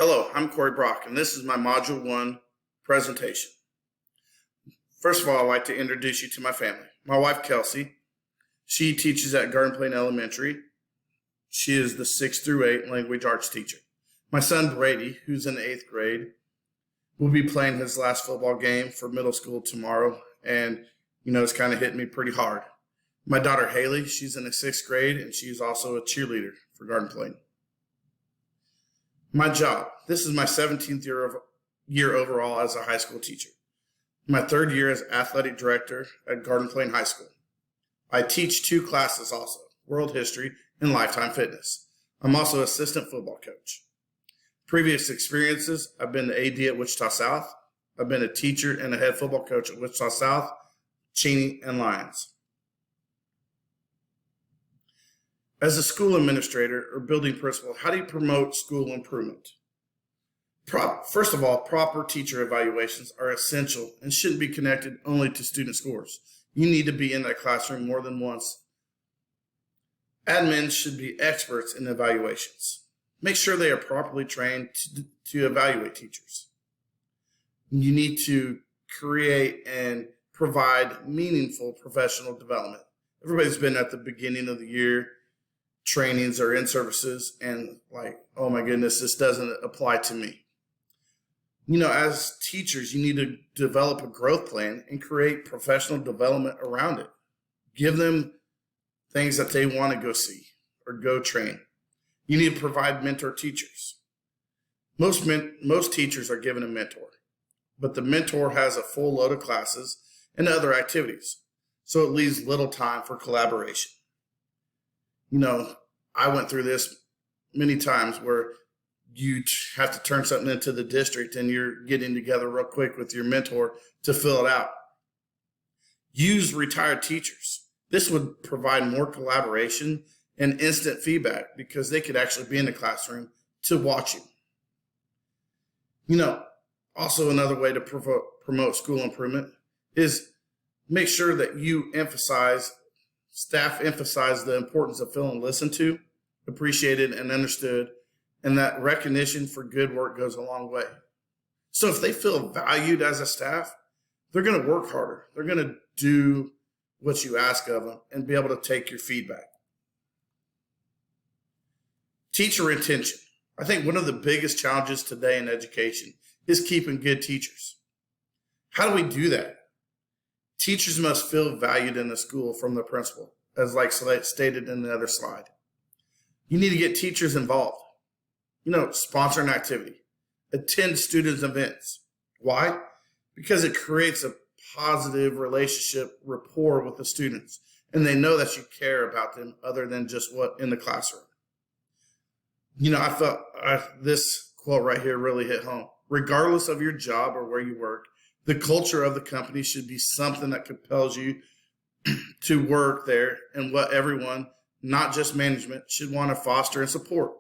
Hello, I'm Corey Brock, and this is my Module 1 presentation. First of all, I'd like to introduce you to my family. My wife, Kelsey, she teaches at Garden Plain Elementary. She is the 6th through 8 language arts teacher. My son, Brady, who's in the 8th grade, will be playing his last football game for middle school tomorrow, and, it's kind of hitting me pretty hard. My daughter, Haley, she's in the 6th grade, and she's also a cheerleader for Garden Plain. My job. This is my 17th year overall as a high school teacher. My 3rd year as athletic director at Garden Plain High School. I teach 2 classes also, World History and Lifetime Fitness. I'm also assistant football coach. Previous experiences, I've been the AD at Wichita South. I've been a teacher and a head football coach at Wichita South, Cheney, and Lions. As a school administrator or building principal, how do you promote school improvement? First of all, proper teacher evaluations are essential and shouldn't be connected only to student scores. You need to be in that classroom more than once. Admins should be experts in evaluations. Make sure they are properly trained to evaluate teachers. You need to create and provide meaningful professional development. Everybody's been at the beginning of the year trainings or in-services and oh my goodness, this doesn't apply to me. As teachers, you need to develop a growth plan and create professional development around it. Give them things that they want to go see or go train. You need to provide mentor teachers. Most teachers are given a mentor, but the mentor has a full load of classes and other activities, so it leaves little time for collaboration. I went through this many times where you have to turn something into the district and you're getting together real quick with your mentor to fill it out. Use retired teachers. This would provide more collaboration and instant feedback because they could actually be in the classroom to watch you. Also another way to promote school improvement is make sure that staff emphasize the importance of feeling listened to, appreciated, and understood, and that recognition for good work goes a long way. So if they feel valued as a staff, they're going to work harder. They're going to do what you ask of them and be able to take your feedback. Teacher retention. I think one of the biggest challenges today in education is keeping good teachers. How do we do that? Teachers must feel valued in the school from the principal, as stated in the other slide. You need to get teachers involved. Sponsor an activity. Attend students' events. Why? Because it creates a positive relationship, rapport with the students, and they know that you care about them other than just what in the classroom. I felt this quote right here really hit home. Regardless of your job or where you work, the culture of the company should be something that compels you to work there and what everyone, not just management, should want to foster and support.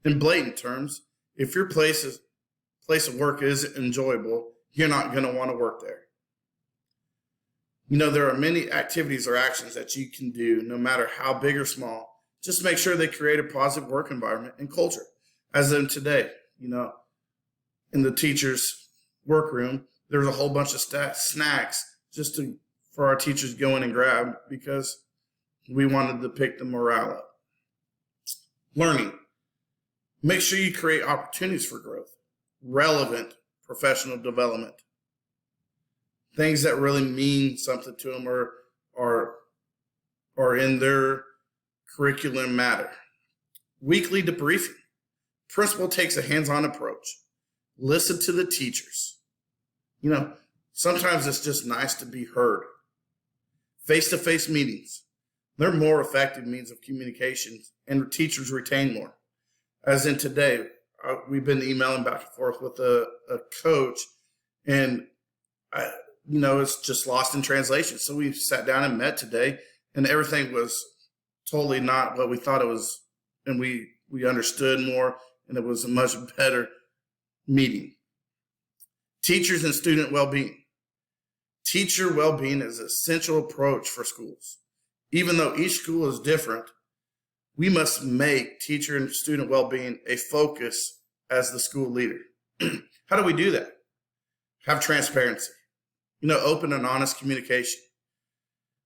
In blatant terms, if your place of work isn't enjoyable, you're not going to want to work there. There are many activities or actions that you can do, no matter how big or small. Just make sure they create a positive work environment and culture. As in today, in the teacher's workroom, there's a whole bunch of snacks just for our teachers to go in and grab because we wanted to pick the morale up. Learning. Make sure you create opportunities for growth, relevant professional development, things that really mean something to them or in their curriculum matter. Weekly debriefing. Principal takes a hands-on approach. Listen to the teachers. Sometimes it's just nice to be heard. Face-to-face meetings. They're more effective means of communication, and teachers retain more. As in today, we've been emailing back and forth with a coach, and it's just lost in translation. So we sat down and met today, and everything was totally not what we thought it was, and we understood more, and it was a much better meeting. Teachers and student well-being. Teacher well-being is an essential approach for schools. Even though each school is different, we must make teacher and student well-being a focus as the school leader. How do we do that? Have transparency. Open and honest communication.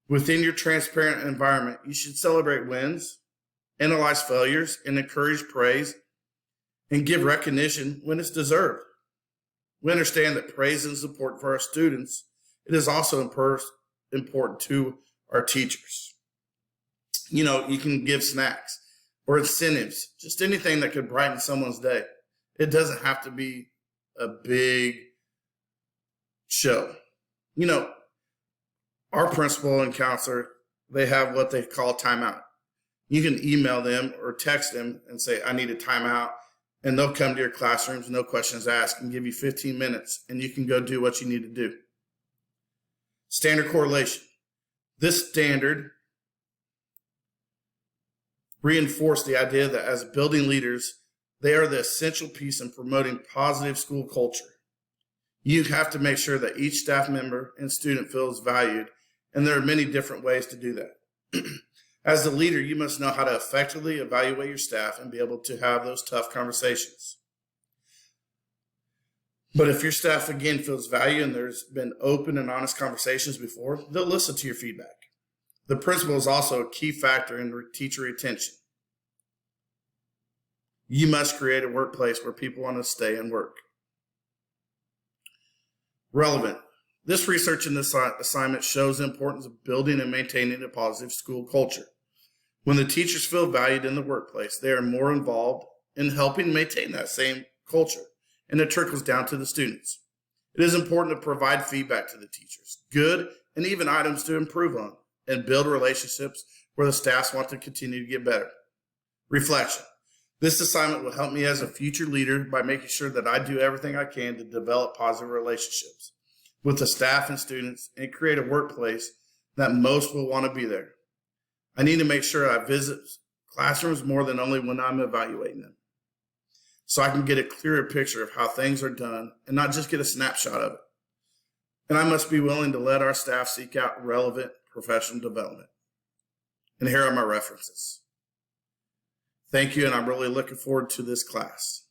Within your transparent environment, you should celebrate wins, analyze failures, and encourage praise, and give recognition when it's deserved. We understand that praise is important for our students. It is also important to our teachers. You can give snacks or incentives, just anything that could brighten someone's day. It doesn't have to be a big show. Our principal and counselor, they have what they call timeout. You can email them or text them and say, I need a timeout. And they'll come to your classrooms, no questions asked, and give you 15 minutes, and you can go do what you need to do. Standard correlation. This standard reinforced the idea that as building leaders, they are the essential piece in promoting positive school culture. You have to make sure that each staff member and student feels valued, and there are many different ways to do that. As a leader, you must know how to effectively evaluate your staff and be able to have those tough conversations. But if your staff, again, feels valued and there's been open and honest conversations before, they'll listen to your feedback. The principal is also a key factor in teacher retention. You must create a workplace where people want to stay and work. Relevant. This research in this assignment shows the importance of building and maintaining a positive school culture. When the teachers feel valued in the workplace, they are more involved in helping maintain that same culture, and it trickles down to the students. It is important to provide feedback to the teachers, good and even items to improve on, and build relationships where the staffs want to continue to get better. Reflection. This assignment will help me as a future leader by making sure that I do everything I can to develop positive relationships with the staff and students and create a workplace that most will want to be there. I need to make sure I visit classrooms more than only when I'm evaluating them, so I can get a clearer picture of how things are done and not just get a snapshot of it. And I must be willing to let our staff seek out relevant professional development. And here are my references. Thank you, and I'm really looking forward to this class.